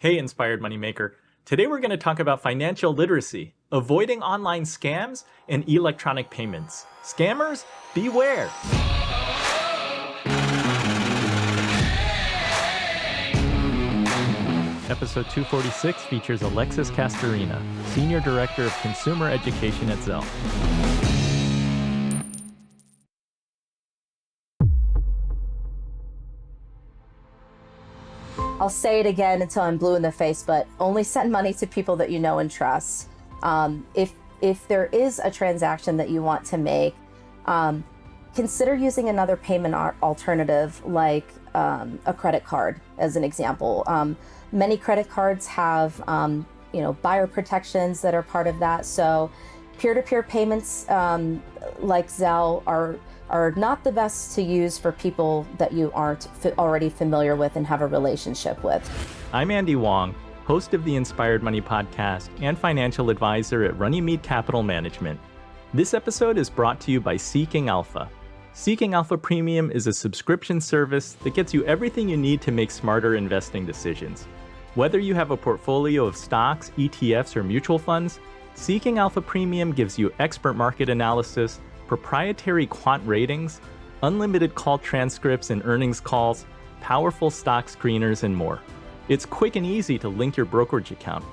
Hey, Inspired Moneymaker. Today we're going to talk about financial literacy, avoiding online scams, and electronic payments. Scammers, beware! Episode 246 features Alexis Castorina, Senior Director of Consumer Education at Zelle. I'll say it again until I'm blue in the face, but only send money to people that you know and trust. If there is a transaction that you want to make, consider using another payment alternative like a credit card, as an example. Many credit cards have buyer protections that are part of that. So peer-to-peer payments like Zelle are not the best to use for people that you aren't already familiar with and have a relationship with. I'm Andy Wong, host of the Inspired Money podcast and financial advisor at Runnymede Capital Management. This episode is brought to you by Seeking Alpha. Seeking Alpha Premium is a subscription service that gets you everything you need to make smarter investing decisions. Whether you have a portfolio of stocks, ETFs, or mutual funds, Seeking Alpha Premium gives you expert market analysis, proprietary quant ratings, unlimited call transcripts and earnings calls, powerful stock screeners, and more. It's quick and easy to link your brokerage account.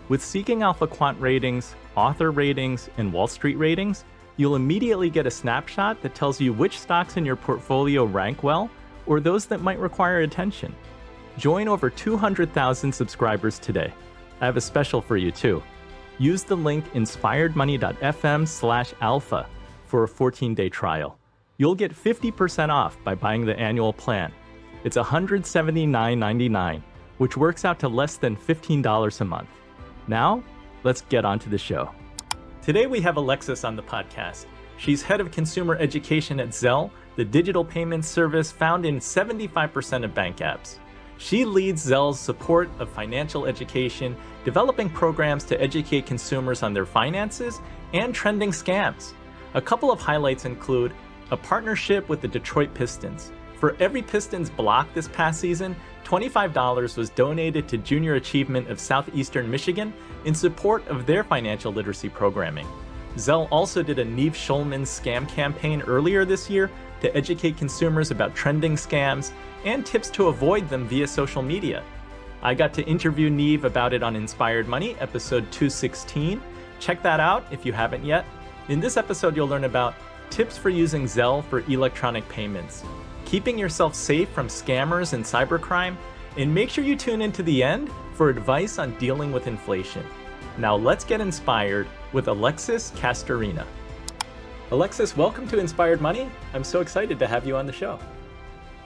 With Seeking Alpha quant ratings, author ratings, and Wall Street ratings, you'll immediately get a snapshot that tells you which stocks in your portfolio rank well or those that might require attention. Join over 200,000 subscribers today. I have a special for you too. Use the link inspiredmoney.fm/alpha for a 14-day trial. You'll get 50% off by buying the annual plan. It's $179.99, which works out to less than $15 a month. Now, let's get on to the show. Today we have Alexis on the podcast. She's head of consumer education at Zelle, the digital payments service found in 75% of bank apps. She leads Zelle's support of financial education, developing programs to educate consumers on their finances and trending scams. A couple of highlights include a partnership with the Detroit Pistons. For every Pistons block this past season, $25 was donated to Junior Achievement of Southeastern Michigan in support of their financial literacy programming. Zelle also did a Neve Schulman scam campaign earlier this year to educate consumers about trending scams and tips to avoid them via social media. I got to interview Neve about it on Inspired Money, episode 216. Check that out if you haven't yet. In this episode, you'll learn about tips for using Zelle for electronic payments, keeping yourself safe from scammers and cybercrime, and make sure you tune in to the end for advice on dealing with inflation. Now let's get inspired with Alexis Castorina. Alexis, welcome to Inspired Money. I'm so excited to have you on the show.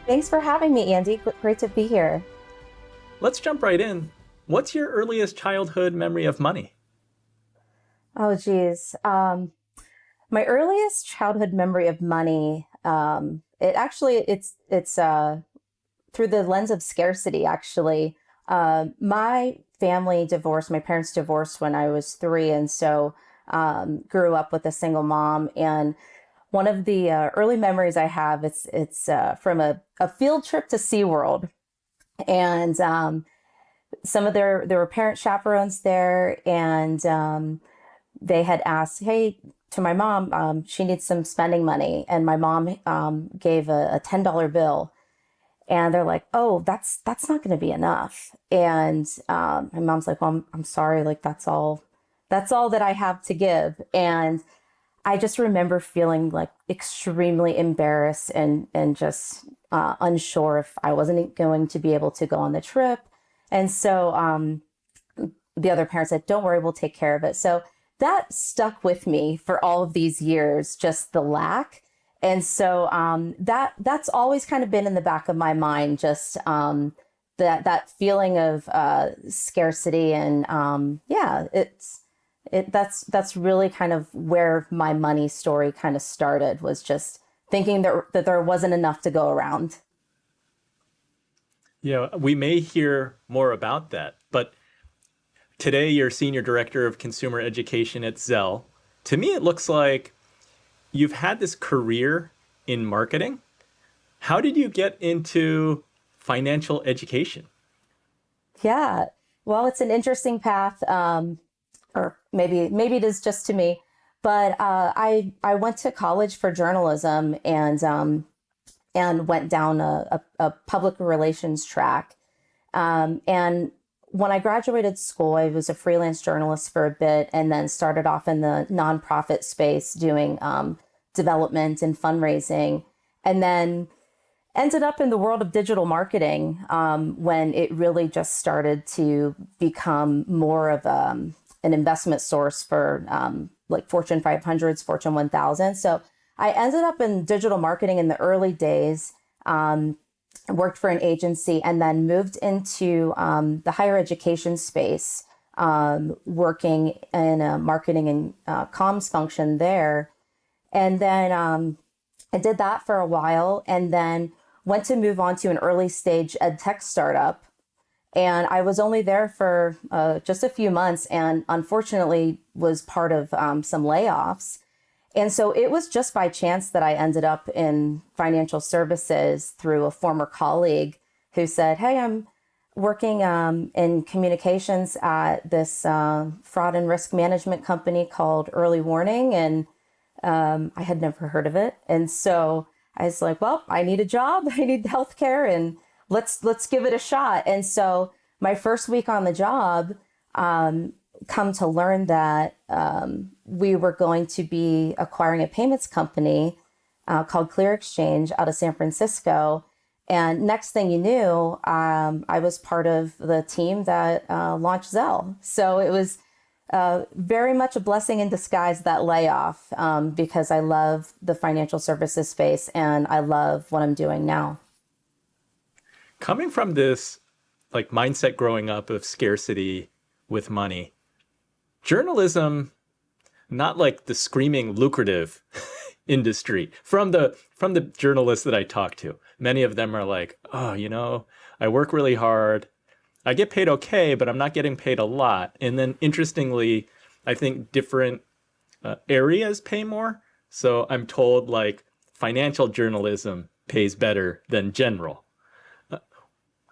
Thanks for having me, Andy. Great to be here. Let's jump right in. What's your earliest childhood memory of money? Oh, geez. My earliest childhood memory of money, it's through the lens of scarcity, actually. My family divorced, my parents divorced when I was 3, and so grew up with a single mom. And one of the early memories I have, it's from a field trip to SeaWorld. And there were parent chaperones there, and they had asked, hey, to my mom, she needs some spending money. And my mom gave a $10 bill. And they're like, oh, that's not going to be enough. And my mom's like, well, I'm sorry. Like, that's all that I have to give. And I just remember feeling like extremely embarrassed and just unsure if I wasn't going to be able to go on the trip. And so the other parents said, don't worry, we'll take care of it. So that stuck with me for all of these years, just the lack. And so that's always kind of been in the back of my mind, just that feeling of scarcity. And that's really kind of where my money story kind of started, was just thinking that there wasn't enough to go around. Yeah, we may hear more about that, but today you're Senior Director of Consumer Education at Zelle. To me, it looks like you've had this career in marketing. How did you get into financial education? Yeah, Well, it's an interesting path, or maybe it is just to me. But I went to college for journalism and went down a public relations track. And when I graduated school, I was a freelance journalist for a bit, and then started off in the nonprofit space doing development and fundraising, and then ended up in the world of digital marketing when it really just started to become more of an investment source for like Fortune 500s, Fortune 1000. So I ended up in digital marketing in the early days, worked for an agency, and then moved into the higher education space, working in a marketing and comms function there. And then I did that for a while, and then went to move on to an early stage ed tech startup. And I was only there for just a few months, and unfortunately was part of some layoffs. And so it was just by chance that I ended up in financial services through a former colleague who said, "Hey, I'm working in communications at this fraud and risk management company called Early Warning." And I had never heard of it. And so I was like, well, I need a job. I need healthcare, and let's give it a shot. And so my first week on the job, come to learn that we were going to be acquiring a payments company called Clear Exchange out of San Francisco. And next thing you knew, I was part of the team that launched Zelle. So it was very much a blessing in disguise, that layoff, because I love the financial services space and I love what I'm doing now. Coming from this like mindset growing up of scarcity with money, journalism, not like the screaming lucrative industry from the journalists that I talk to. Many of them are like, oh, I work really hard. I get paid okay, but I'm not getting paid a lot. And then interestingly, I think different areas pay more. So I'm told like financial journalism pays better than general.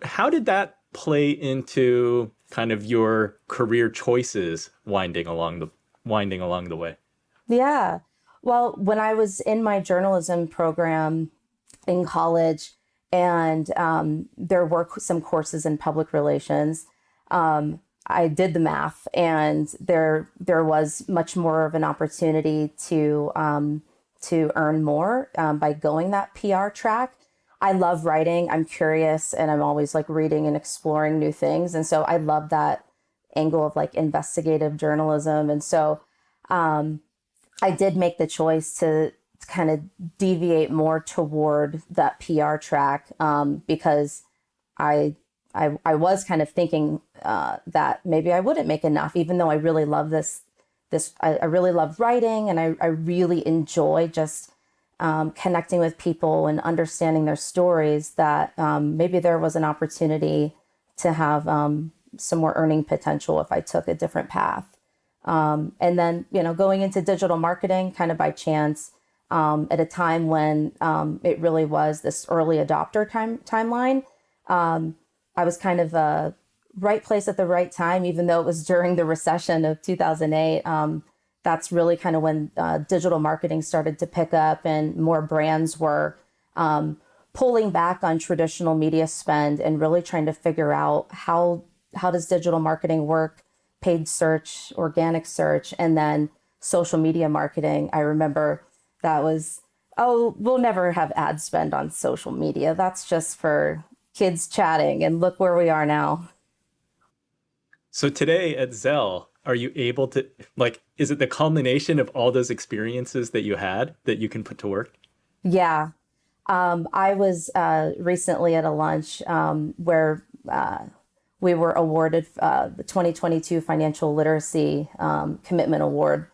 How did that play into kind of your career choices winding along the way? Yeah. Well, when I was in my journalism program in college, and there were some courses in public relations, I did the math, and there was much more of an opportunity to earn more by going that PR track. I love writing. I'm curious, and I'm always like reading and exploring new things. And so I love that angle of like investigative journalism. And so I did make the choice to kind of deviate more toward that PR track because I was kind of thinking that maybe I wouldn't make enough, even though I really love this. I really love writing, and I really enjoy just connecting with people and understanding their stories, that maybe there was an opportunity to have some more earning potential if I took a different path. And then, going into digital marketing kind of by chance, at a time when it really was this early adopter timeline. I was kind of right place at the right time, even though it was during the recession of 2008. That's really kind of when digital marketing started to pick up, and more brands were pulling back on traditional media spend and really trying to figure out how does digital marketing work, paid search, organic search, and then social media marketing. I remember that was, oh, we'll never have ad spend on social media. That's just for kids chatting. And look where we are now. So today at Zelle, are you able to, is it the culmination of all those experiences that you had that you can put to work? Yeah. I was recently at a lunch where we were awarded the 2022 Financial Literacy Commitment Award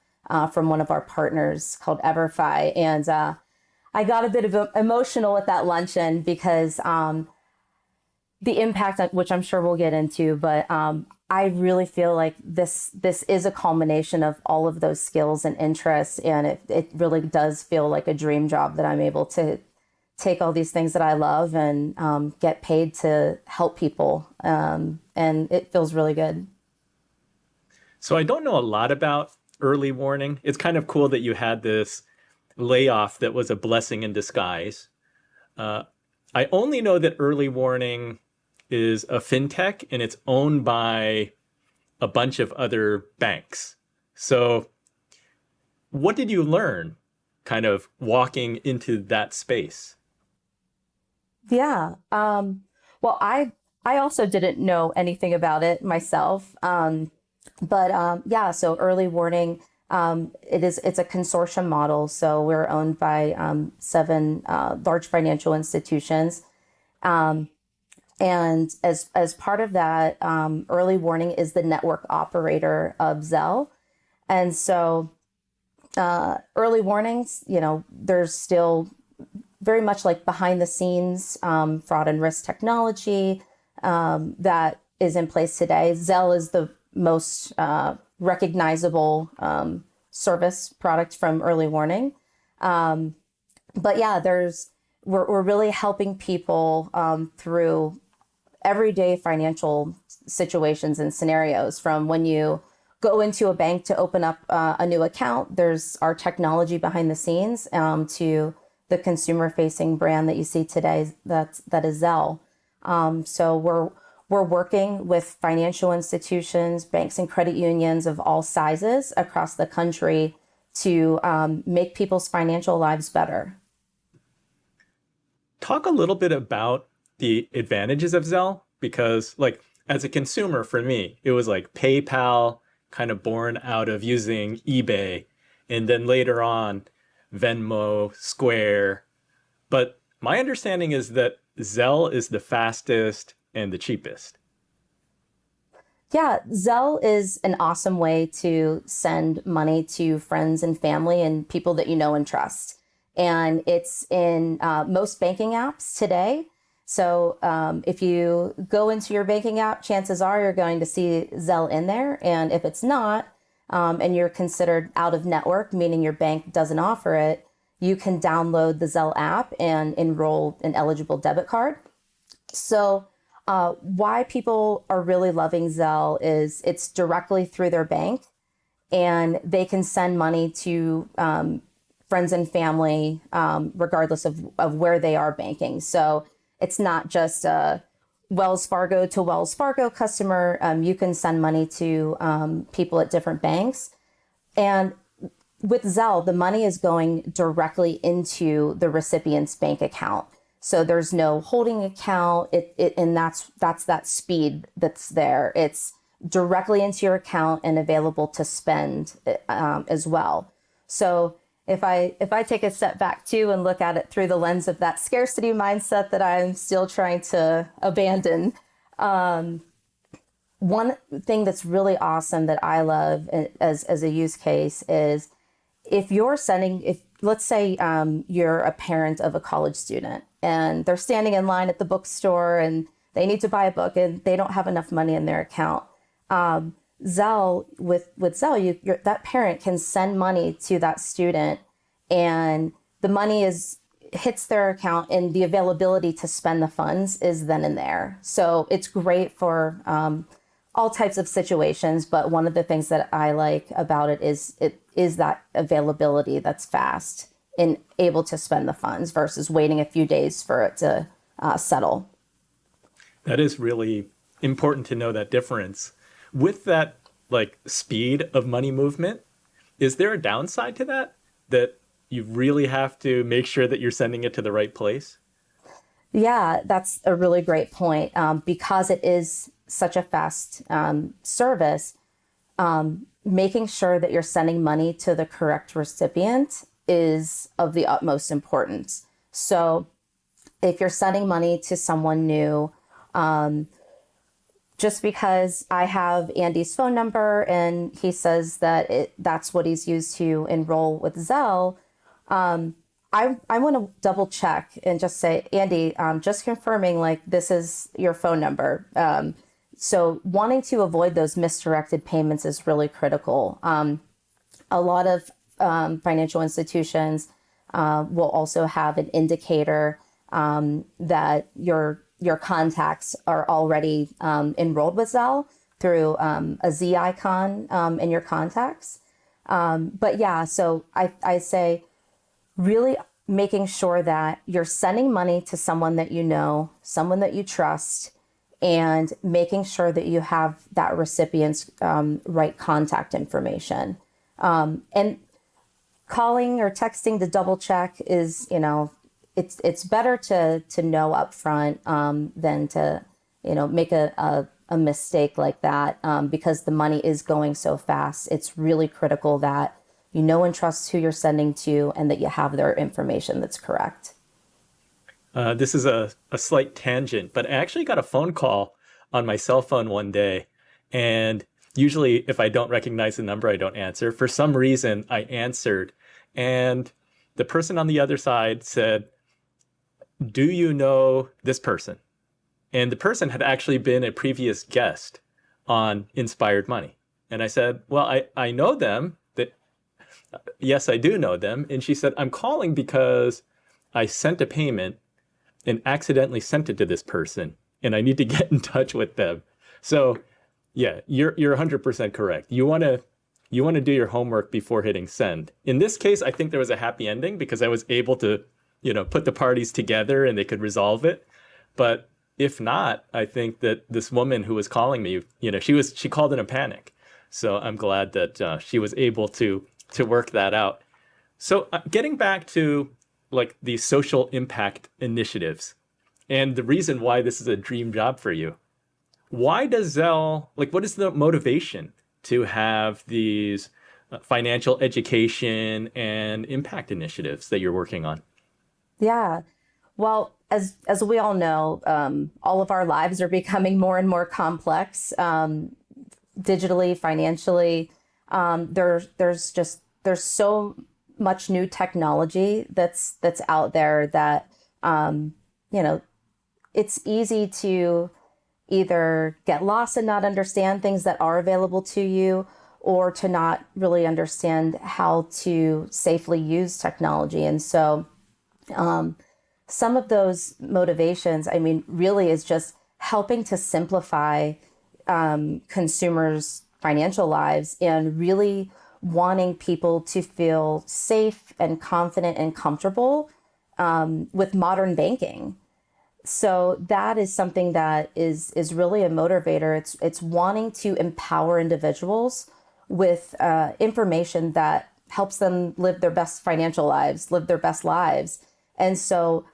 from one of our partners called EverFi. And I got a bit of emotional at that luncheon because the impact, which I'm sure we'll get into, but I really feel like this is a culmination of all of those skills and interests. And it really does feel like a dream job that I'm able to take all these things that I love and get paid to help people. And it feels really good. So I don't know a lot about early warning. It's kind of cool that you had this layoff that was a blessing in disguise. I only know that early warning is a fintech and it's owned by a bunch of other banks. So what did you learn kind of walking into that space? Yeah. Well, I also didn't know anything about it myself. But yeah, so early warning, it's a consortium model. So we're owned by seven large financial institutions. And as part of that, early warning is the network operator of Zelle. And so early warnings, there's still very much like behind the scenes fraud and risk technology that is in place today. Zelle is the most recognizable service product from early warning. But yeah, we're really helping people through everyday financial situations and scenarios. From when you go into a bank to open up a new account, there's our technology behind the scenes, to the consumer facing brand that you see today that is Zelle. So we're working with financial institutions, banks and credit unions of all sizes across the country to make people's financial lives better. Talk a little bit about the advantages of Zelle, because like as a consumer, for me, it was like PayPal kind of born out of using eBay, and then later on Venmo, Square. But my understanding is that Zelle is the fastest and the cheapest. Yeah, Zelle is an awesome way to send money to friends and family and people that you know and trust. And it's in most banking apps today. So if you go into your banking app, chances are you're going to see Zelle in there. And if it's not, and you're considered out of network, meaning your bank doesn't offer it, you can download the Zelle app and enroll an eligible debit card. So why people are really loving Zelle is it's directly through their bank, and they can send money to friends and family regardless of where they are banking. So it's not just a Wells Fargo to Wells Fargo customer. You can send money to people at different banks. And with Zelle, the money is going directly into the recipient's bank account. So there's no holding account, and that's that speed that's there. It's directly into your account and available to spend as well. So if I take a step back too and look at it through the lens of that scarcity mindset that I'm still trying to abandon, one thing that's really awesome that I love as a use case is if let's say you're a parent of a college student and they're standing in line at the bookstore and they need to buy a book and they don't have enough money in their account. Zelle, with Zelle, that parent can send money to that student, and the money hits their account, and the availability to spend the funds is then and there. So it's great for all types of situations. But one of the things that I like about it is that availability that's fast and able to spend the funds versus waiting a few days for it to settle. That is really important to know that difference. With that like speed of money movement, is there a downside to that you really have to make sure that you're sending it to the right place? Yeah, that's a really great point. Because it is such a fast service, making sure that you're sending money to the correct recipient is of the utmost importance. So if you're sending money to someone new, just because I have Andy's phone number and he says that that's what he's used to enroll with Zelle, I want to double check and just say, Andy, just confirming like this is your phone number. So wanting to avoid those misdirected payments is really critical. A lot of financial institutions will also have an indicator that your contacts are already enrolled with Zelle through a Z icon in your contacts. But yeah, so I say really making sure that you're sending money to someone that you know, someone that you trust, and making sure that you have that recipient's right contact information. And calling or texting to double check is, it's better to know upfront than to, make a mistake like that because the money is going so fast. It's really critical that you know and trust who you're sending to and that you have their information that's correct. This is a slight tangent, but I actually got a phone call on my cell phone one day. And usually, if I don't recognize the number, I don't answer. For some reason, I answered. And the person on the other side said, "Do you know this person?" And the person had actually been a previous guest on Inspired Money. And I said, "Well, I know them. Yes, I do know them." And she said, "I'm calling because I sent a payment and accidentally sent it to this person, and I need to get in touch with them." So yeah, you're 100% correct. You want to do your homework before hitting send. In this case, I think there was a happy ending because I was able to, put the parties together and they could resolve it. But if not, I think that this woman who was calling me, she called in a panic. So I'm glad that she was able to work that out. So getting back to like the social impact initiatives and the reason why this is a dream job for you. Why does Zelle, what is the motivation to have these financial education and impact initiatives that you're working on? Yeah. Well, as we all know, all of our lives are becoming more and more complex, digitally, financially. There's so much new technology that's out there that it's easy to either get lost and not understand things that are available to you, or to not really understand how to safely use technology. And so some of those motivations, really is just helping to simplify consumers' financial lives and really wanting people to feel safe and confident and comfortable with modern banking. So that is something that is really a motivator. It's wanting to empower individuals with information that helps them live their best financial lives, live their best lives. And so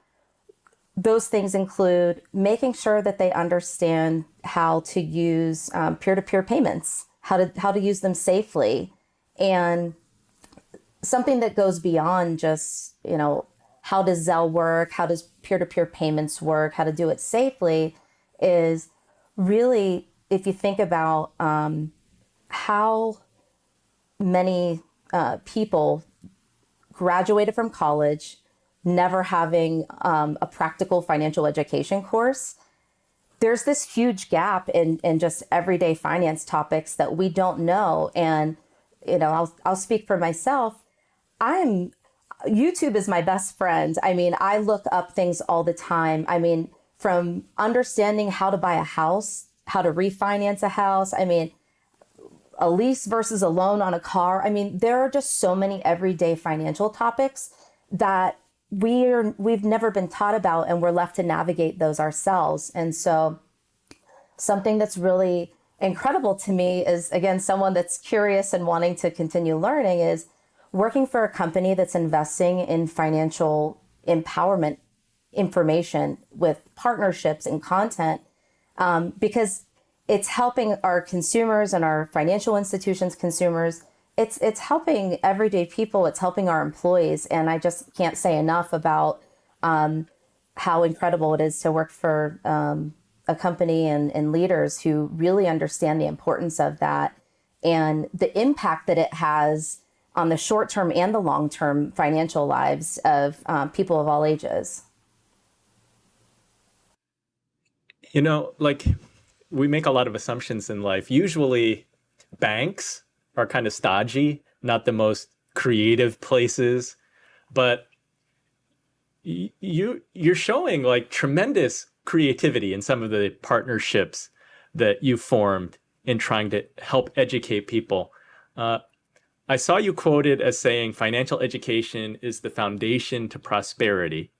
those things include making sure that they understand how to use peer-to-peer payments, how to use them safely, and something that goes beyond just, how does Zelle work? How does peer-to-peer payments work? How to do it safely is really, if you think about how many people graduated from college never having a practical financial education course, there's this huge gap in just everyday finance topics that we don't know. And, I'll speak for myself. YouTube is my best friend. I look up things all the time. From understanding how to buy a house, how to refinance a house. A lease versus a loan on a car. There are just so many everyday financial topics that we've never been taught about, and we're left to navigate those ourselves. And so something that's really incredible to me is, again, someone that's curious and wanting to continue learning, is working for a company that's investing in financial empowerment information with partnerships and content, because it's helping our consumers and our financial institutions consumers. It's helping everyday people. It's helping our employees. And I just can't say enough about how incredible it is to work for a company and leaders who really understand the importance of that and the impact that it has on the short-term and the long-term financial lives of people of all ages. We make a lot of assumptions in life. Usually banks are kind of stodgy, not the most creative places. But you're showing like tremendous creativity in some of the partnerships that you formed in trying to help educate people. Uh, I saw you quoted as saying financial education is the foundation to prosperity.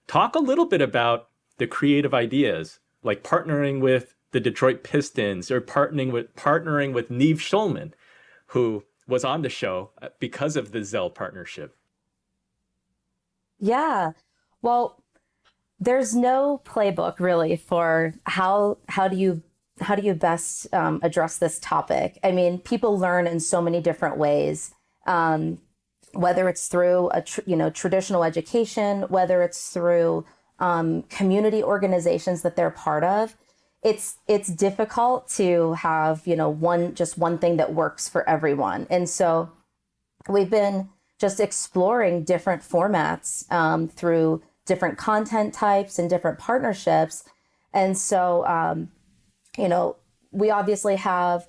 Talk a little bit about the creative ideas, like partnering with the Detroit Pistons or partnering with Neve Schulman, who was on the show because of the Zelle partnership. Yeah. Well, there's no playbook really for how do you best address this topic. I mean, people learn in so many different ways, um, whether it's through traditional education, whether it's through community organizations that they're part of. It's difficult to have one thing that works for everyone, and so we've been just exploring different formats through different content types and different partnerships. And so, you know, we obviously have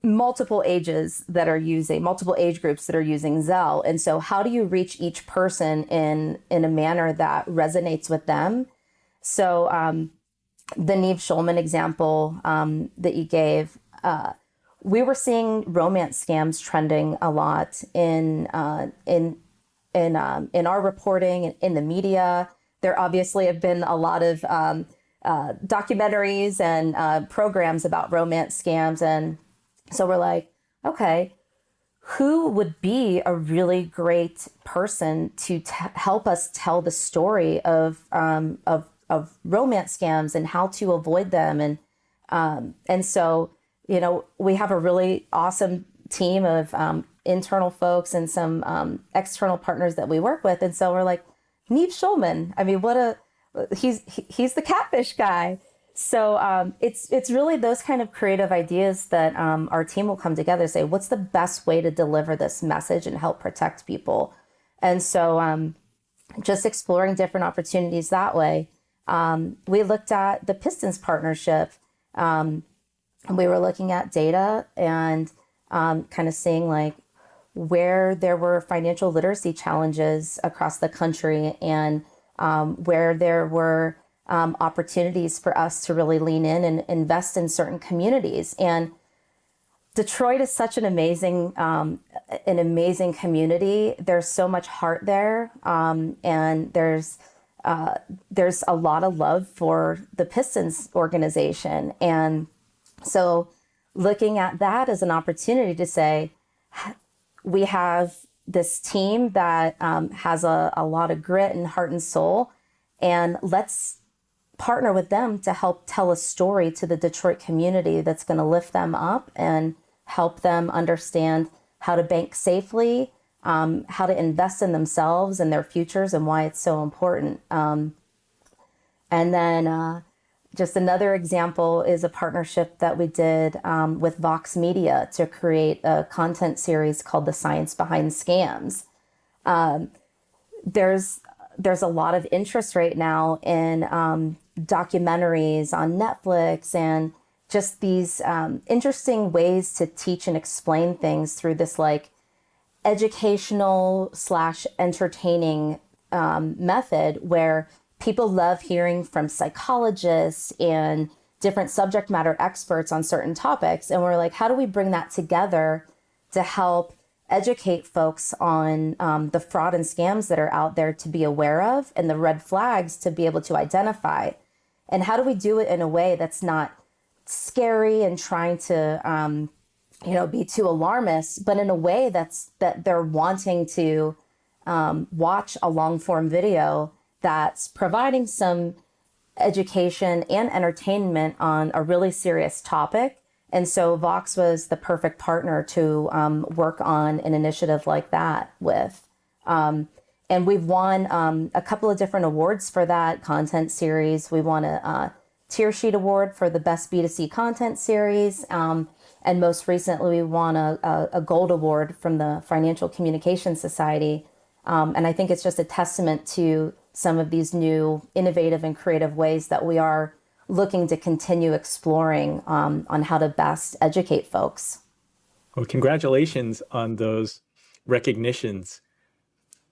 multiple age groups that are using Zelle. And so how do you reach each person in a manner that resonates with them? So the Neve Schulman example that you gave, we were seeing romance scams trending a lot in our reporting and in the media. There obviously have been a lot of documentaries and programs about romance scams, and so we're like, okay, who would be a really great person to help us tell the story of romance scams and how to avoid them, and so we have a really awesome team of internal folks and some external partners that we work with. And so we're like, Neve Schulman, I mean, he's the catfish guy. So it's really those kind of creative ideas that our team will come together and say, what's the best way to deliver this message and help protect people? And so just exploring different opportunities that way. We looked at the Pistons partnership. We were looking at data and kind of seeing like where there were financial literacy challenges across the country, and where there were opportunities for us to really lean in and invest in certain communities. And Detroit is such an amazing community. There's so much heart there, and there's a lot of love for the Pistons organization. And so looking at that as an opportunity to say, we have this team that has a lot of grit and heart and soul, and let's partner with them to help tell a story to the Detroit community that's going to lift them up and help them understand how to bank safely, how to invest in themselves and their futures, and why it's so important. And then just another example is a partnership that we did with Vox Media to create a content series called The Science Behind Scams. There's a lot of interest right now in documentaries on Netflix and just these interesting ways to teach and explain things through this like educational / entertaining method, where people love hearing from psychologists and different subject matter experts on certain topics. And we're like, how do we bring that together to help educate folks on the fraud and scams that are out there to be aware of, and the red flags to be able to identify? And how do we do it in a way that's not scary and trying to be too alarmist, but in a way that they're wanting to watch a long form video that's providing some education and entertainment on a really serious topic. And so Vox was the perfect partner to work on an initiative like that with. And we've won a couple of different awards for that content series. We won a Tear Sheet Award for the best B2C content series. And most recently, we won a gold award from the Financial Communication Society. And I think it's just a testament to some of these new innovative and creative ways that we are looking to continue exploring on how to best educate folks. Well, congratulations on those recognitions.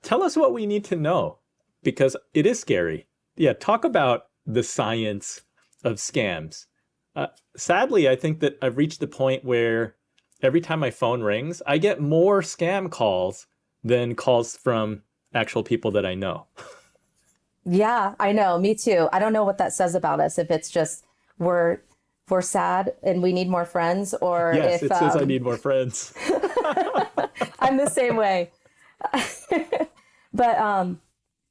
tell us what we need to know, because it is scary. Yeah, talk about the science of scams. Sadly, I think that I've reached the point where every time my phone rings, I get more scam calls than calls from actual people that I know. Yeah, I know. Me too. I don't know what that says about us. If it's just we're we're sad and we need more friends, or Yes, if it says I need more friends. I'm the same way. But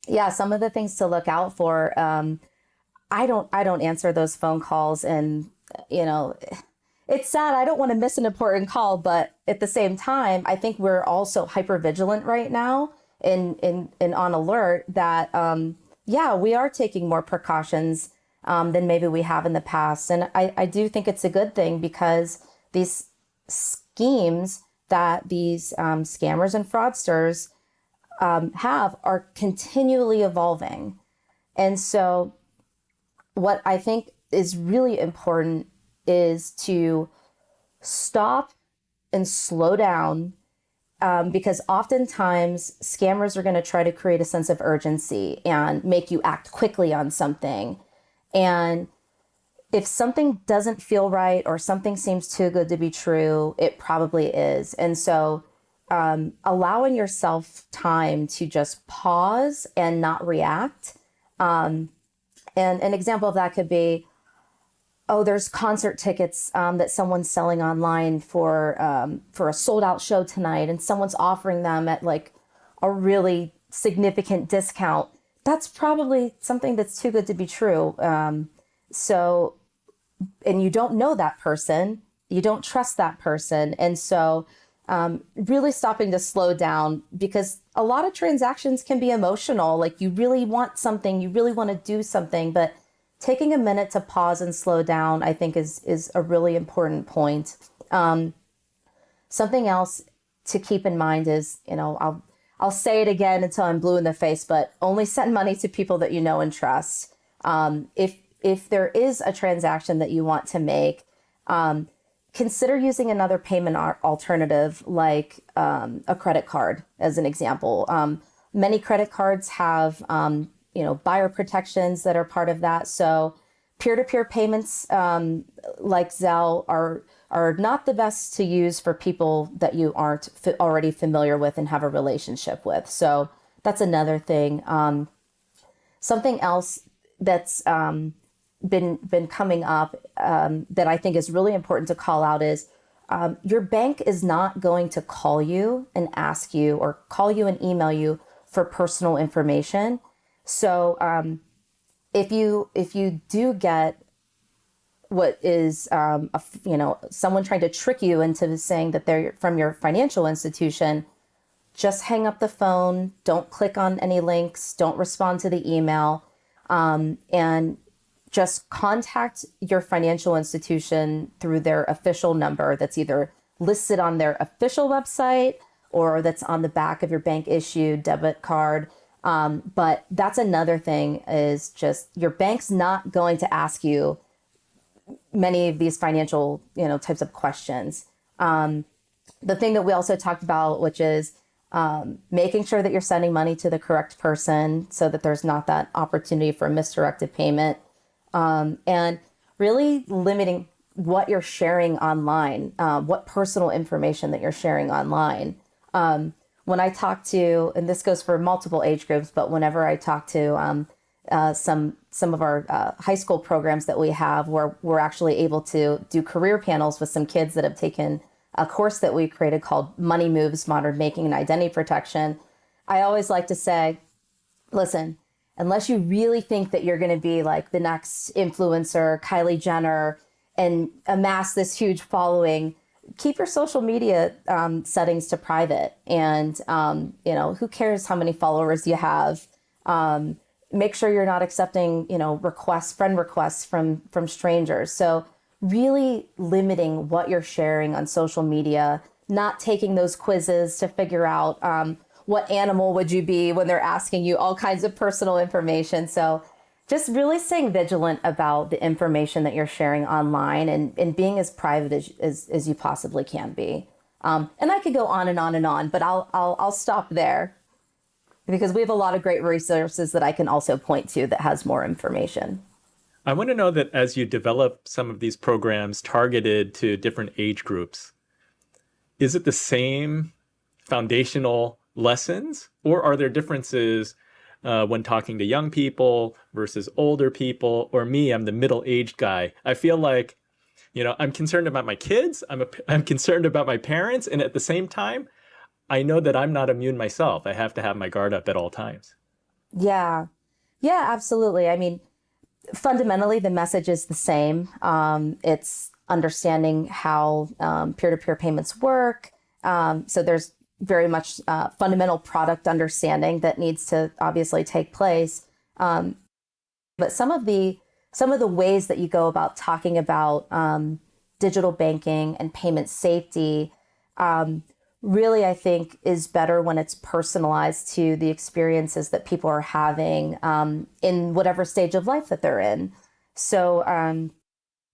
yeah, some of the things to look out for. I don't answer those phone calls, and you know, it's sad. I don't want to miss an important call, but at the same time, I think we're also hyper vigilant right now and on alert that yeah, we are taking more precautions than maybe we have in the past. And I do think it's a good thing, because these schemes that these scammers and fraudsters have are continually evolving. And so what I think is really important is to stop and slow down, because oftentimes scammers are going to try to create a sense of urgency and make you act quickly on something. And if something doesn't feel right or something seems too good to be true, it probably is. And so allowing yourself time to just pause and not react. And an example of that could be, oh, there's concert tickets that someone's selling online for a sold out show tonight, and someone's offering them at like a really significant discount. That's probably something that's too good to be true. So, and you don't know that person, you don't trust that person. And so really stopping to slow down, because a lot of transactions can be emotional. Like you really want something, you really want to do something, but taking a minute to pause and slow down, I think is a really important point. Something else to keep in mind is, I'll say it again until I'm blue in the face, but only send money to people that you know and trust. If there is a transaction that you want to make, consider using another payment alternative, like a credit card, as an example. Many credit cards have buyer protections that are part of that. So peer-to-peer payments like Zelle are not the best to use for people that you aren't already familiar with and have a relationship with. So that's another thing. Something else that's been coming up that I think is really important to call out is your bank is not going to call you and ask you, or call you and email you for personal information. So if you do get what is someone trying to trick you into saying that they're from your financial institution, just hang up the phone. Don't click on any links. Don't respond to the email, and just contact your financial institution through their official number that's either listed on their official website or that's on the back of your bank issued debit card. But that's another thing, is just your bank's not going to ask you many of these financial, types of questions. The thing that we also talked about, which is making sure that you're sending money to the correct person so that there's not that opportunity for misdirected payment, and really limiting what you're sharing online, what personal information that you're sharing online. When I talk to, and this goes for multiple age groups, but whenever I talk to some of our high school programs that we have, where we're actually able to do career panels with some kids that have taken a course that we created called Money Moves, Modern Banking and Identity Protection, I always like to say, listen, unless you really think that you're going to be like the next influencer, Kylie Jenner, and amass this huge following, keep your social media settings to private. And, who cares how many followers you have? Make sure you're not accepting, friend requests from strangers. So really limiting what you're sharing on social media, not taking those quizzes to figure out what animal would you be when they're asking you all kinds of personal information. So just really staying vigilant about the information that you're sharing online, and being as private as you possibly can be. And I could go on and on and on, but I'll stop there. because we have a lot of great resources that I can also point to that has more information. I want to know that as you develop some of these programs targeted to different age groups, is it the same foundational lessons, or are there differences when talking to young people versus older people? Or me, I'm the middle-aged guy. I feel like, I'm concerned about my kids. I'm concerned about my parents. And at the same time, I know that I'm not immune myself. I have to have my guard up at all times. Yeah. Yeah, absolutely. I mean, fundamentally, the message is the same. It's understanding how peer-to-peer payments work. So there's very much fundamental product understanding that needs to obviously take place. But some of the ways that you go about talking about digital banking and payment safety really, I think, is better when it's personalized to the experiences that people are having in whatever stage of life that they're in. So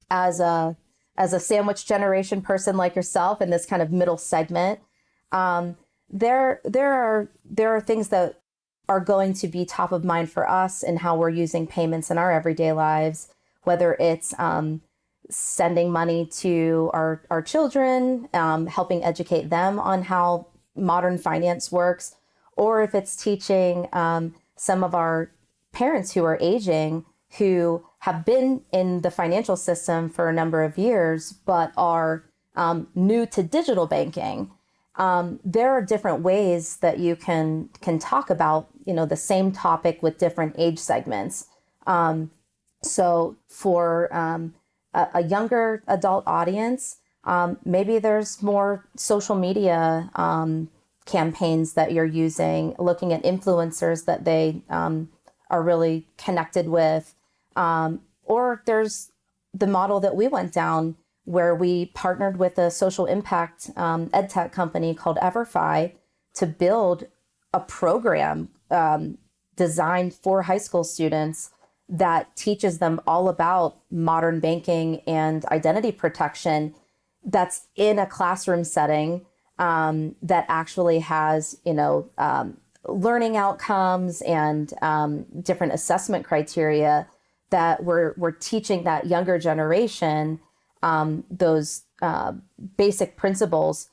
as a sandwich generation person like yourself in this kind of middle segment, there are things that are going to be top of mind for us and how we're using payments in our everyday lives, whether it's sending money to our children, helping educate them on how modern finance works, or if it's teaching some of our parents who are aging, who have been in the financial system for a number of years, but are new to digital banking. There are different ways that you can talk about, the same topic with different age segments. So for a younger adult audience, maybe there's more social media campaigns that you're using, looking at influencers that they are really connected with. Or there's the model that we went down where we partnered with a social impact edtech company called EverFi to build a program designed for high school students that teaches them all about modern banking and identity protection that's in a classroom setting that actually has, learning outcomes and different assessment criteria that we're teaching that younger generation those basic principles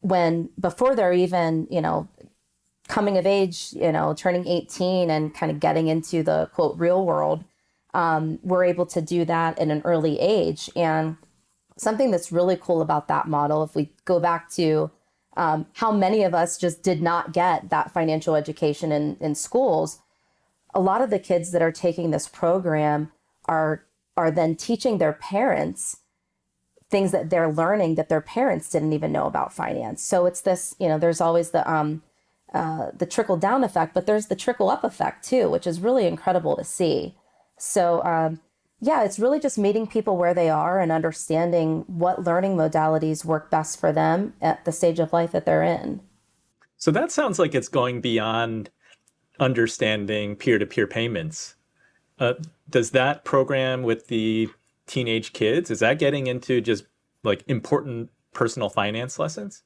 before they're even, coming of age, turning 18 and kind of getting into the quote real world. We're able to do that at an early age. And something that's really cool about that model, if we go back to how many of us just did not get that financial education in schools, a lot of the kids that are taking this program are then teaching their parents things that they're learning that their parents didn't even know about finance. So it's this, there's always the trickle down effect, but there's the trickle up effect too, which is really incredible to see. So it's really just meeting people where they are and understanding what learning modalities work best for them at the stage of life that they're in. So that sounds like it's going beyond understanding peer-to-peer payments. Does that program with the teenage kids, is that getting into just like important personal finance lessons?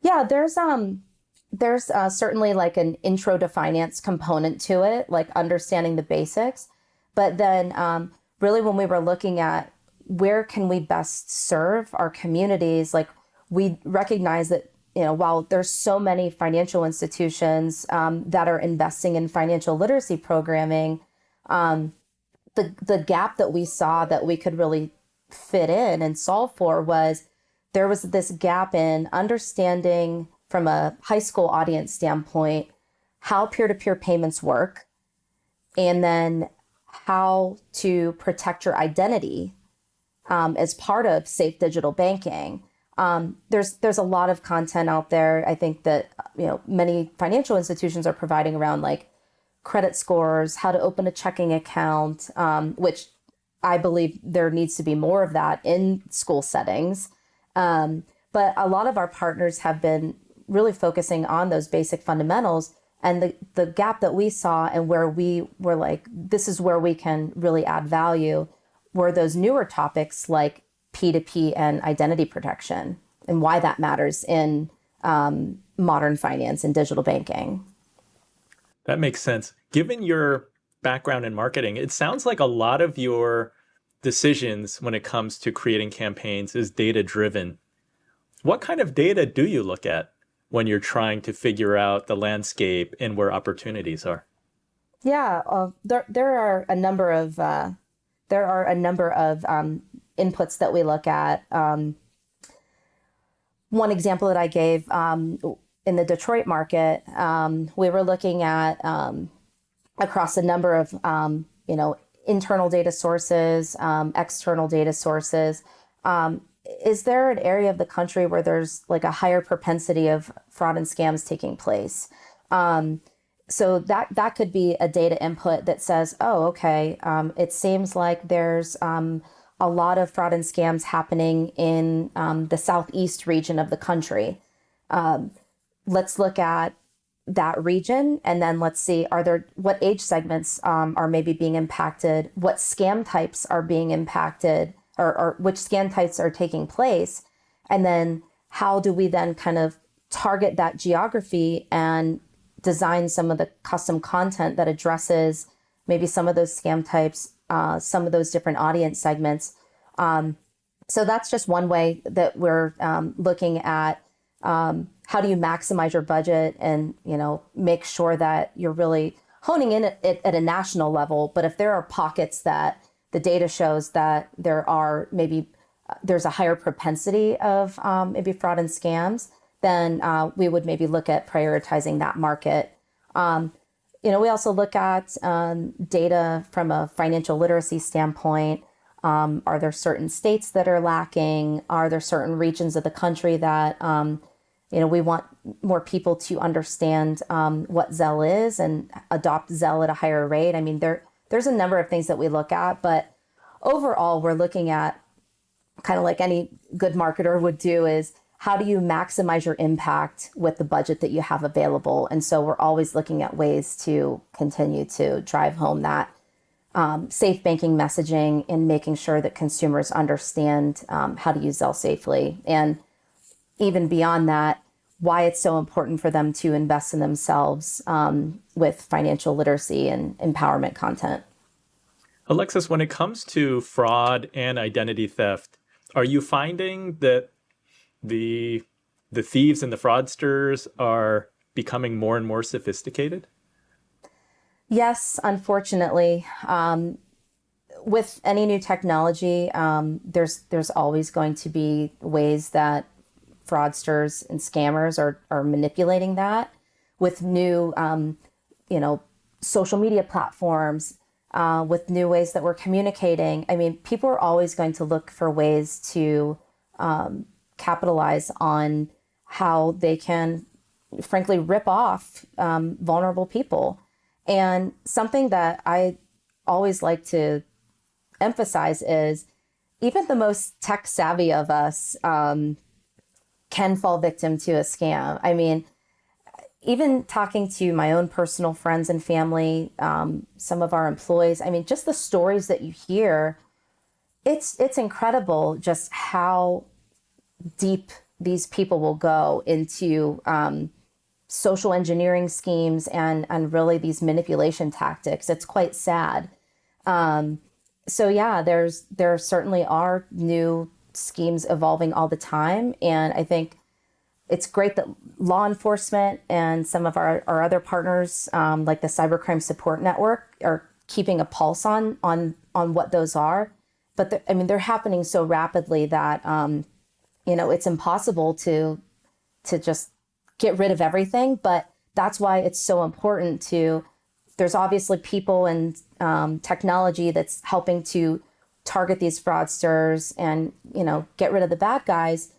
Yeah, there's certainly like an intro to finance component to it, like understanding the basics. But then really when we were looking at where can we best serve our communities, like we recognize that, while there's so many financial institutions that are investing in financial literacy programming, the gap that we saw that we could really fit in and solve for was there was this gap in understanding from a high school audience standpoint how peer-to-peer payments work, and then how to protect your identity as part of safe digital banking. There's a lot of content out there. I think that many financial institutions are providing around like credit scores, how to open a checking account, which I believe there needs to be more of that in school settings. But a lot of our partners have been really focusing on those basic fundamentals, and the gap that we saw and where we were like, this is where we can really add value, were those newer topics like P2P and identity protection and why that matters in modern finance and digital banking. That makes sense. Given your background in marketing, it sounds like a lot of your decisions when it comes to creating campaigns is data driven. What kind of data do you look at when you're trying to figure out the landscape and where opportunities are? Yeah, there are a number of inputs that we look at. One example that I gave in the Detroit market, we were looking at across a number of internal data sources, external data sources. Is there an area of the country where there's like a higher propensity of fraud and scams taking place? So that could be a data input that says, oh, okay, it seems like there's a lot of fraud and scams happening in the southeast region of the country. Let's look at that region, and then let's see, what age segments are maybe being impacted, what scam types are being impacted, or which scam types are taking place, and then how do we then kind of target that geography and design some of the custom content that addresses maybe some of those scam types, some of those different audience segments. So that's just one way that we're looking at how do you maximize your budget and make sure that you're really honing in at a national level. But if there are pockets that the data shows that there's a higher propensity of maybe fraud and scams, then we would maybe look at prioritizing that market. We also look at data from a financial literacy standpoint. Are there certain states that are lacking? Are there certain regions of the country that we want more people to understand what Zelle is and adopt Zelle at a higher rate? I mean, there's a number of things that we look at, but overall, we're looking at kind of like any good marketer would do is how do you maximize your impact with the budget that you have available? And so we're always looking at ways to continue to drive home that safe banking messaging and making sure that consumers understand how to use Zelle safely. And even beyond that, why it's so important for them to invest in themselves with financial literacy and empowerment content. Alexis, when it comes to fraud and identity theft, are you finding that the thieves and the fraudsters are becoming more and more sophisticated? Yes, unfortunately. With any new technology, there's always going to be ways that fraudsters and scammers are manipulating that with new, social media platforms, with new ways that we're communicating. I mean, people are always going to look for ways to capitalize on how they can, frankly, rip off vulnerable people. And something that I always like to emphasize is even the most tech savvy of us can fall victim to a scam. I mean, even talking to my own personal friends and family, some of our employees, I mean, just the stories that you hear, it's incredible just how deep these people will go into social engineering schemes and really these manipulation tactics. It's quite sad. So yeah, there certainly are new schemes evolving all the time. And I think it's great that law enforcement and some of our other partners, like the Cybercrime Support Network, are keeping a pulse on what those are. But they're happening so rapidly that it's impossible to just get rid of everything. But that's why it's so important there's obviously people and technology that's helping to target these fraudsters and, get rid of the bad guys.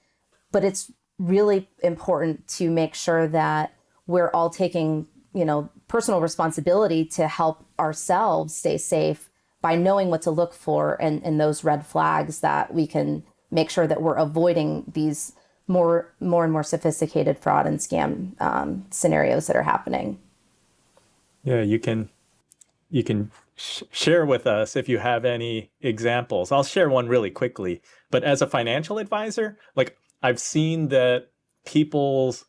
But it's really important to make sure that we're all taking, personal responsibility to help ourselves stay safe by knowing what to look for and those red flags that we can make sure that we're avoiding these more and more sophisticated fraud and scam scenarios that are happening. Yeah, you can share with us if you have any examples. I'll share one really quickly. But as a financial advisor, like I've seen that people's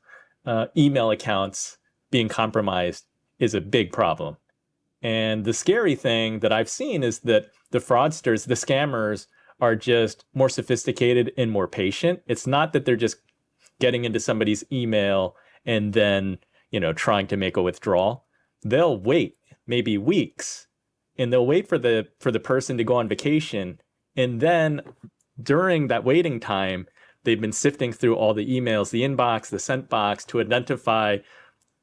email accounts being compromised is a big problem. And the scary thing that I've seen is that the fraudsters, the scammers, are just more sophisticated and more patient. It's not that they're just getting into somebody's email and then, trying to make a withdrawal. They'll wait maybe weeks, and they'll wait for the person to go on vacation. And then during that waiting time, they've been sifting through all the emails, the inbox, the sent box, to identify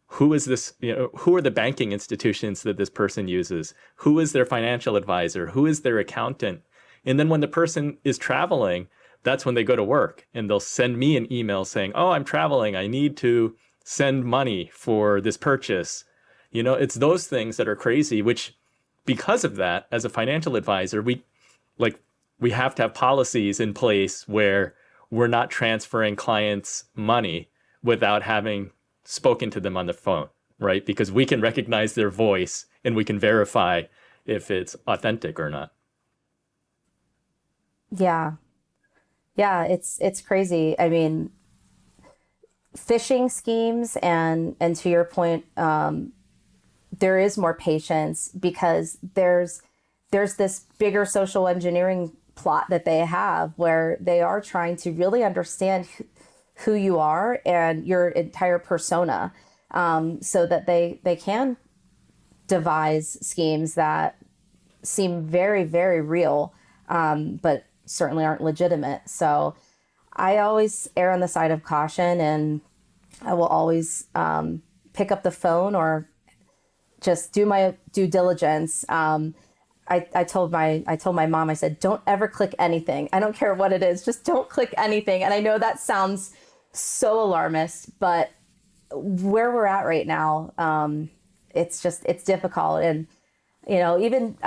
who is this, who are the banking institutions that this person uses? Who is their financial advisor? Who is their accountant? And then when the person is traveling, that's when they go to work and they'll send me an email saying, oh, I'm traveling. I need to send money for this purchase. It's those things that are crazy, which because of that, as a financial advisor, we have to have policies in place where we're not transferring clients money without having spoken to them on the phone, right? Because we can recognize their voice and we can verify if it's authentic or not. Yeah. Yeah, it's crazy. I mean, phishing schemes and to your point, there is more patience because there's this bigger social engineering plot that they have where they are trying to really understand who you are and your entire persona, so that they can devise schemes that seem very, very real, but certainly aren't legitimate. So I always err on the side of caution, and I will always pick up the phone or just do my due diligence. I told my mom, I said, don't ever click anything. I don't care what it is. Just don't click anything. And I know that sounds so alarmist, but where we're at right now, it's difficult. And, even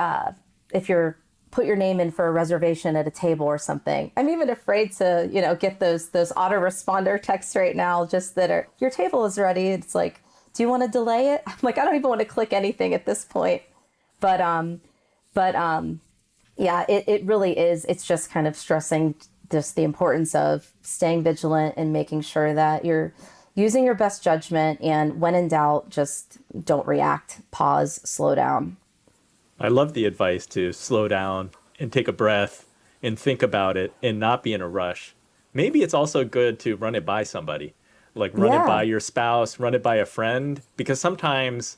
if you're put your name in for a reservation at a table or something, I'm even afraid to, get those autoresponder texts right now, just that are, your table is ready. It's like, do you want to delay it? I'm like, I don't even want to click anything at this point. But yeah, it really is. It's just kind of stressing just the importance of staying vigilant and making sure that you're using your best judgment. And when in doubt, just don't react, pause, slow down. I love the advice to slow down and take a breath and think about it and not be in a rush. Maybe it's also good to run it by somebody, like run it by your spouse, run it by a friend, because sometimes,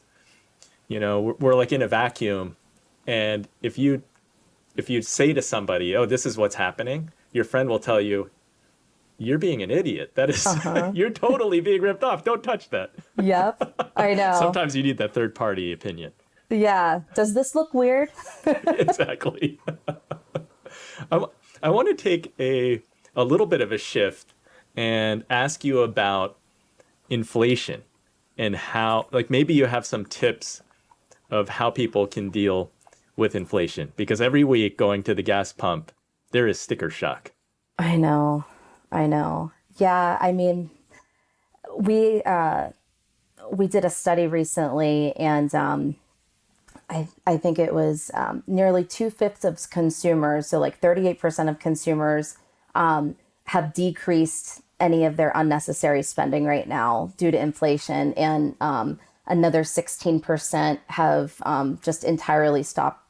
we're like in a vacuum. And if you say to somebody, oh, this is what's happening, your friend will tell you, you're being an idiot. That is, you're totally being ripped off. Don't touch that. Yep, I know. Sometimes you need that third party opinion. Yeah. Does this look weird? Exactly. I want to take a little bit of a shift and ask you about inflation and how, maybe you have some tips of how people can deal with inflation, because every week going to the gas pump, there is sticker shock. I know. Yeah. I mean, we did a study recently, and I think it was nearly 2/5 of consumers, so like 38% of consumers have decreased any of their unnecessary spending right now due to inflation, and another 16% have just entirely stopped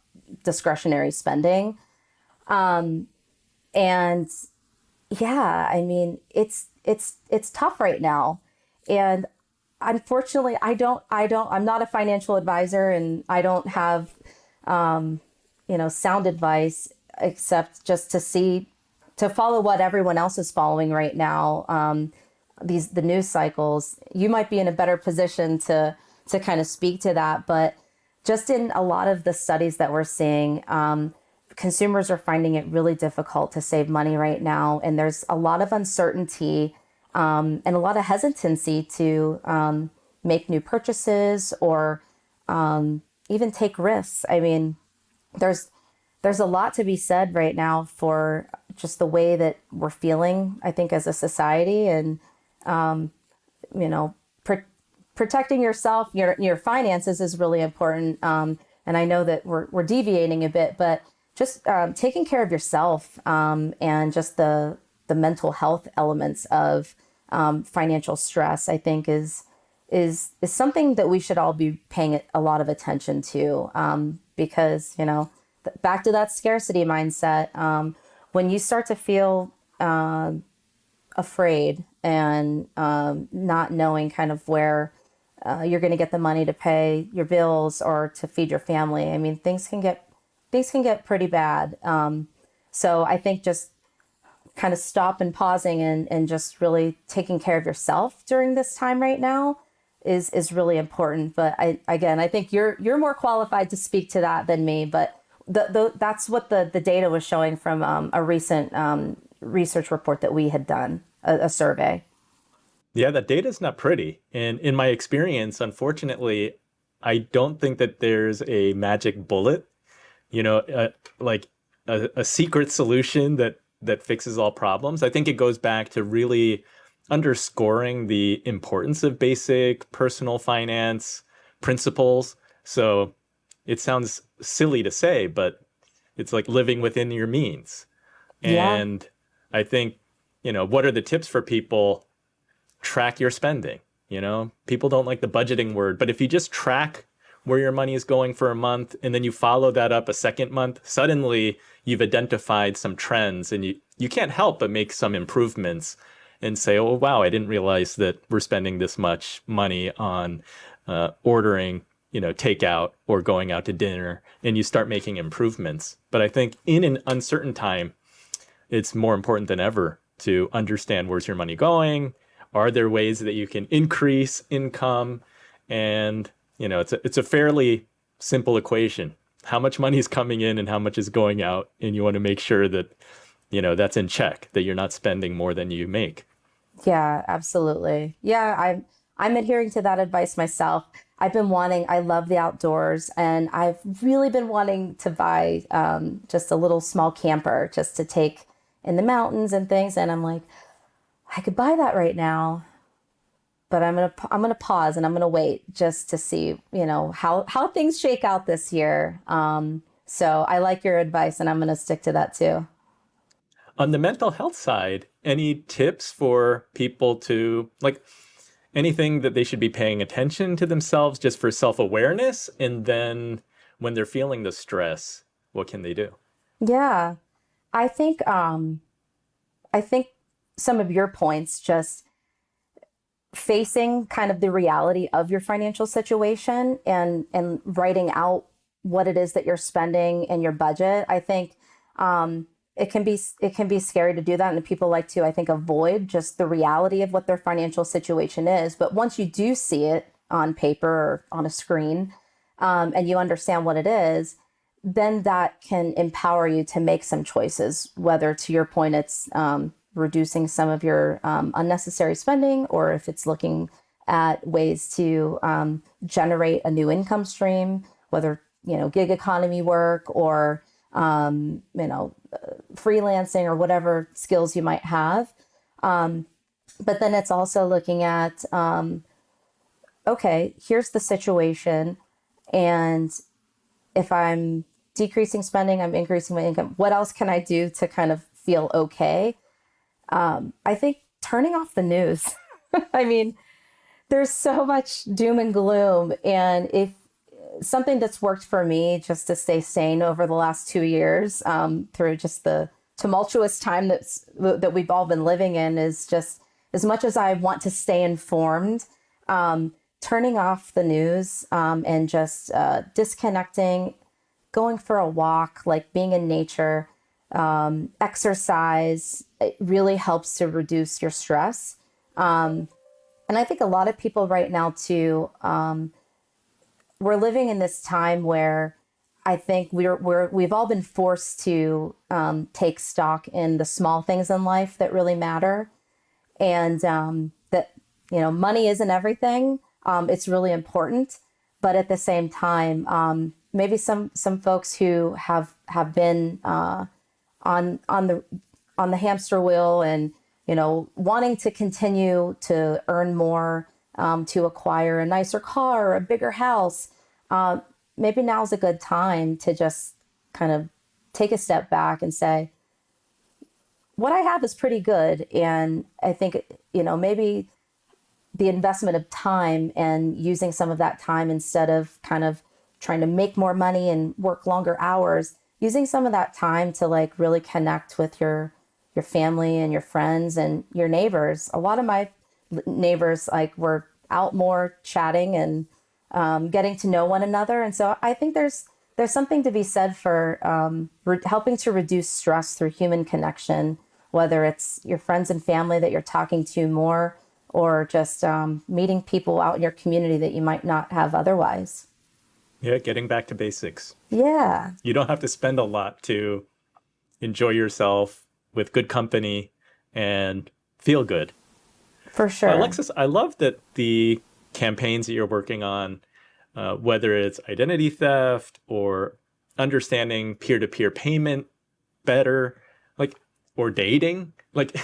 discretionary spending. And yeah, I mean, it's tough right now. And unfortunately, I'm not a financial advisor, and I don't have, sound advice, except just to follow what everyone else is following right now. The news cycles. You might be in a better position to kind of speak to that, but just in a lot of the studies that we're seeing, consumers are finding it really difficult to save money right now. And there's a lot of uncertainty and a lot of hesitancy to make new purchases or even take risks. I mean, there's a lot to be said right now for just the way that we're feeling, I think, as a society, and protecting yourself, your finances is really important. And I know that we're deviating a bit, but just taking care of yourself and just the mental health elements of financial stress, I think is is something that we should all be paying a lot of attention to, because, back to that scarcity mindset, when you start to feel afraid and not knowing kind of where you're going to get the money to pay your bills or to feed your family, I mean, things can get pretty bad. So I think just kind of stop and pausing and just really taking care of yourself during this time right now is really important. But I think you're more qualified to speak to that than me. But that's what the data was showing from a recent research report that we had done, a survey. Yeah, that data is not pretty. And in my experience, unfortunately, I don't think that there's a magic bullet, like a secret solution that fixes all problems. I think it goes back to really underscoring the importance of basic personal finance principles. So it sounds silly to say, but it's like living within your means. Yeah. And I think, what are the tips for people? Track your spending. People don't like the budgeting word, but if you just track where your money is going for a month and then you follow that up a second month, suddenly you've identified some trends and you can't help but make some improvements and say, oh, wow, I didn't realize that we're spending this much money on ordering, takeout or going out to dinner, and you start making improvements. But I think in an uncertain time, it's more important than ever to understand where's your money going. Are there ways that you can increase income? And, it's a fairly simple equation. How much money is coming in and how much is going out? And you want to make sure that, that's in check, that you're not spending more than you make. Yeah, absolutely. Yeah, I'm adhering to that advice myself. I love the outdoors, and I've really been wanting to buy just a little small camper just to take in the mountains and things. And I'm like, I could buy that right now, but I'm gonna pause and I'm gonna wait just to see, how things shake out this year. So I like your advice, and I'm gonna stick to that too. On the mental health side, any tips for people to anything that they should be paying attention to themselves just for self-awareness? And then when they're feeling the stress, what can they do? Yeah, I think I think some of your points, just facing kind of the reality of your financial situation and writing out what it is that you're spending in your budget. I think it can be scary to do that, and people like to, I think, avoid just the reality of what their financial situation is. But once you do see it on paper or on a screen, and you understand what it is, then that can empower you to make some choices, whether, to your point, it's reducing some of your unnecessary spending, or if it's looking at ways to generate a new income stream, whether, gig economy work or, freelancing or whatever skills you might have. But then it's also looking at, okay, here's the situation. And if I'm decreasing spending, I'm increasing my income, what else can I do to kind of feel okay? I think turning off the news. I mean, there's so much doom and gloom. And if something that's worked for me just to stay sane over the last 2 years, through just the tumultuous time that we've all been living in, is just, as much as I want to stay informed, turning off the news, and just disconnecting, going for a walk, like being in nature, exercise, it really helps to reduce your stress. And I think a lot of people right now too, we're living in this time where I think we've all been forced to take stock in the small things in life that really matter, and that money isn't everything. It's really important, but at the same time, maybe some folks who have been on the hamster wheel and wanting to continue to earn more, to acquire a nicer car or a bigger house. Maybe now's a good time to just kind of take a step back and say, what I have is pretty good. And I think, maybe the investment of time and using some of that time instead of kind of trying to make more money and work longer hours, using some of that time to like really connect with your family and your friends and your neighbors. A lot of my neighbors like were out more chatting and getting to know one another. And so I think there's something to be said for helping to reduce stress through human connection, whether it's your friends and family that you're talking to more, or just meeting people out in your community that you might not have otherwise. Yeah, getting back to basics. Yeah. You don't have to spend a lot to enjoy yourself with good company and feel good. For sure. Alexis, I love that the campaigns that you're working on, whether it's identity theft or understanding peer-to-peer payment better, like, or dating, like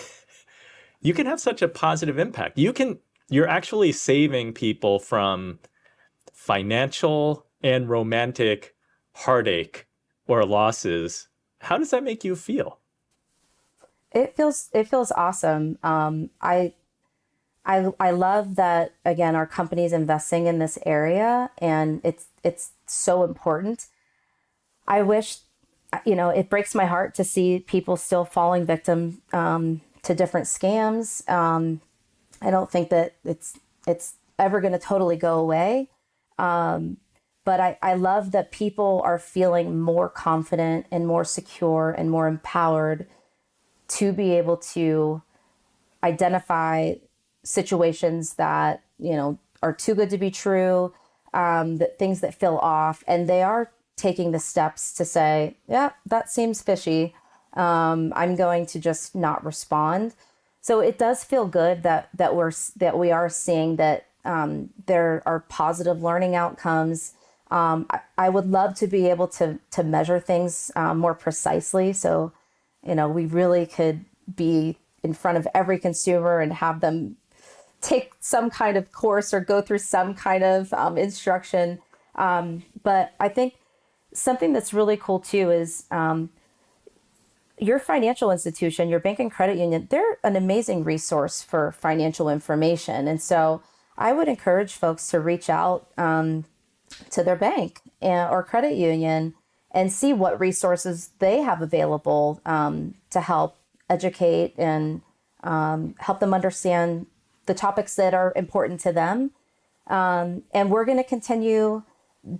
you can have such a positive impact. You're actually saving people from financial and romantic heartache or losses. How does that make you feel? It feels awesome. I love that again our company's investing in this area, and it's so important. I wish, it breaks my heart to see people still falling victim to different scams. I don't think that it's ever going to totally go away. But I love that people are feeling more confident and more secure and more empowered to be able to identify situations that, are too good to be true, that things that feel off, and they are taking the steps to say, yeah, that seems fishy. I'm going to just not respond. So it does feel good that we are seeing that there are positive learning outcomes. I would love to be able to measure things more precisely. So, we really could be in front of every consumer and have them take some kind of course or go through some kind of instruction. But I think something that's really cool too is your financial institution, your bank and credit union, they're an amazing resource for financial information. And so I would encourage folks to reach out to their bank or credit union and see what resources they have available to help educate and help them understand the topics that are important to them. And we're going to continue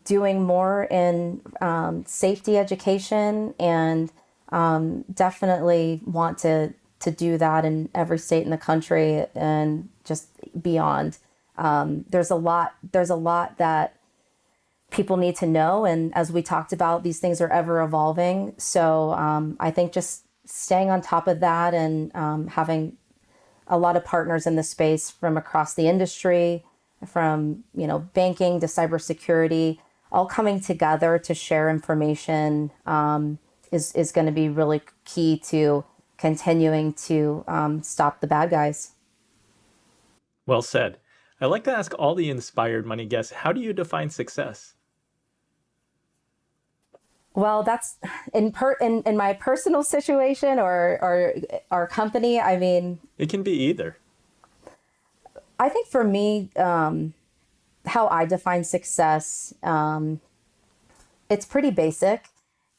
doing more in safety education, and definitely want to do that in every state in the country and just beyond. There's a lot that people need to know. And as we talked about, these things are ever evolving. So I think just staying on top of that and having a lot of partners in the space from across the industry, from, banking to cybersecurity, all coming together to share information is going to be really key to continuing to stop the bad guys. Well said. I like to ask all the Inspired Money guests, how do you define success? Well, that's in my personal situation or our company. I mean, It can be either. I think for me, how I define success, it's pretty basic.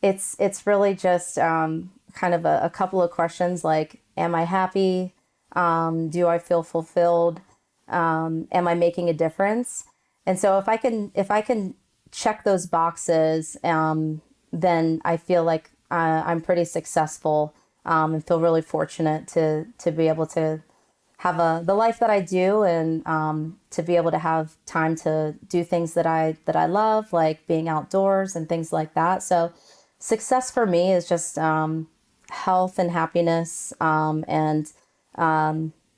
It's really just kind of a couple of questions like, am I happy? Do I feel fulfilled? Am I making a difference? And so if I can check those boxes, then I feel like I'm pretty successful, and feel really fortunate to be able to have the life that I do, and to be able to have time to do things that I love, like being outdoors and things like that. So success for me is just health and happiness, and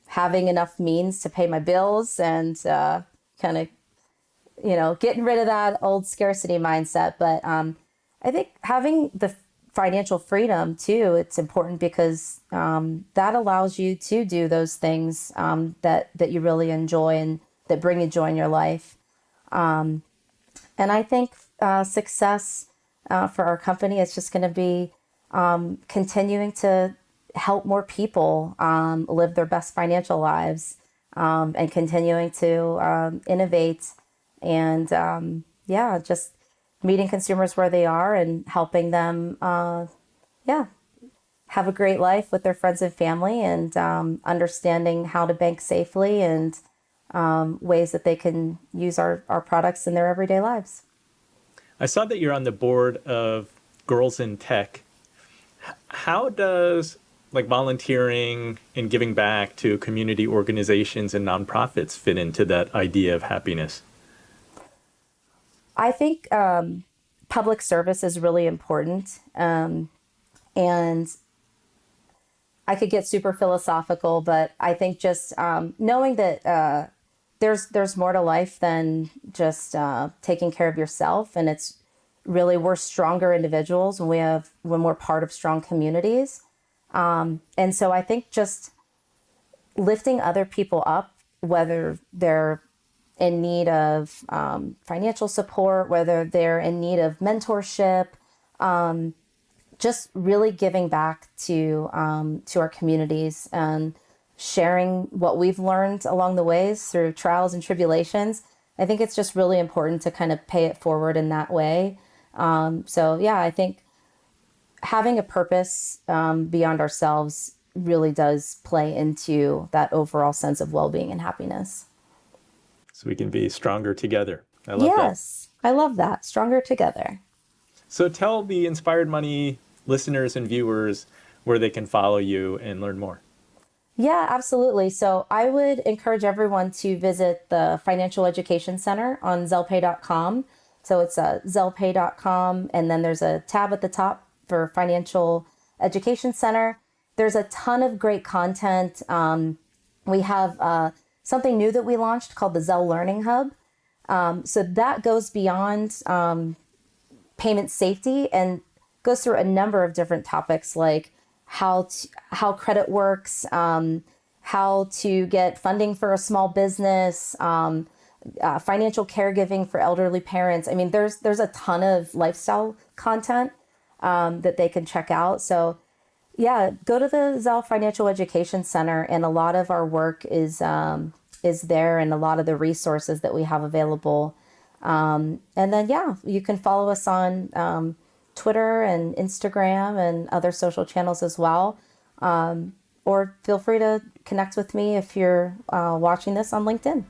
having enough means to pay my bills, and kind of getting rid of that old scarcity mindset. But I think having the financial freedom too, it's important because that allows you to do those things that you really enjoy and that bring you joy in your life. And I think success for our company is just going to be continuing to help more people live their best financial lives. and continuing to innovate and just meeting consumers where they are and helping them, have a great life with their friends and family, and understanding how to bank safely and ways that they can use our products in their everyday lives. I saw that you're on the board of Girls in Tech. How does volunteering and giving back to community organizations and nonprofits fit into that idea of happiness? I think public service is really important. And I could get super philosophical, but I think just knowing that there's more to life than just taking care of yourself. And it's really, we're stronger individuals when we're part of strong communities. And so I think just lifting other people up, whether they're in need of financial support, whether they're in need of mentorship, just really giving back to our communities and sharing what we've learned along the ways through trials and tribulations. I think it's just really important to kind of pay it forward in that way. I think having a purpose beyond ourselves really does play into that overall sense of well-being and happiness. So we can be stronger together. I love that. Yes, I love that. Stronger together. So tell the Inspired Money listeners and viewers where they can follow you and learn more. Yeah, absolutely. So I would encourage everyone to visit the Financial Education Center on zellepay.com. So it's zellepay.com, and then there's a tab at the top for Financial Education Center. There's a ton of great content. We have something new that we launched called the Zelle Learning Hub. So that goes beyond payment safety and goes through a number of different topics, like how credit works, how to get funding for a small business, financial caregiving for elderly parents. I mean, there's a ton of lifestyle content that they can check out. So yeah, go to the Zelle Financial Education Center, and a lot of our work is there, and a lot of the resources that we have available. And then, you can follow us on Twitter and Instagram and other social channels as well. Or feel free to connect with me if you're watching this on LinkedIn.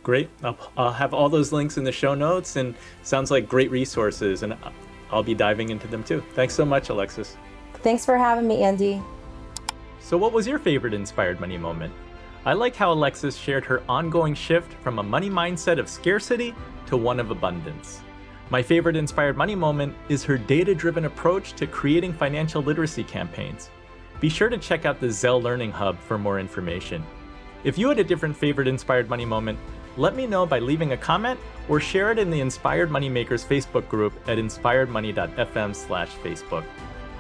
Great. I'll have all those links in the show notes, and sounds like great resources, and I'll be diving into them too. Thanks so much, Alexis. Thanks for having me, Andy. So what was your favorite Inspired Money moment? I like how Alexis shared her ongoing shift from a money mindset of scarcity to one of abundance. My favorite Inspired Money moment is her data-driven approach to creating financial literacy campaigns. Be sure to check out the Zelle Learning Hub for more information. If you had a different favorite Inspired Money moment, let me know by leaving a comment or share it in the Inspired Moneymakers Facebook group at inspiredmoney.fm/Facebook.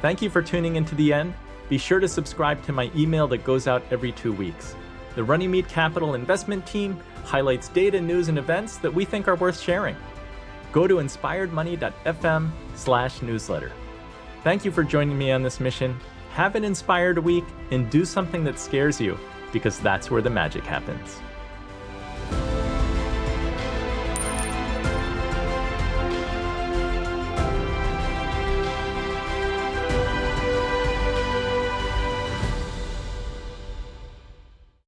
Thank you for tuning in to the end. Be sure to subscribe to my email that goes out every 2 weeks. The Runnymede Capital investment team highlights data, news, and events that we think are worth sharing. Go to inspiredmoney.fm/newsletter. Thank you for joining me on this mission. Have an inspired week and do something that scares you, because that's where the magic happens.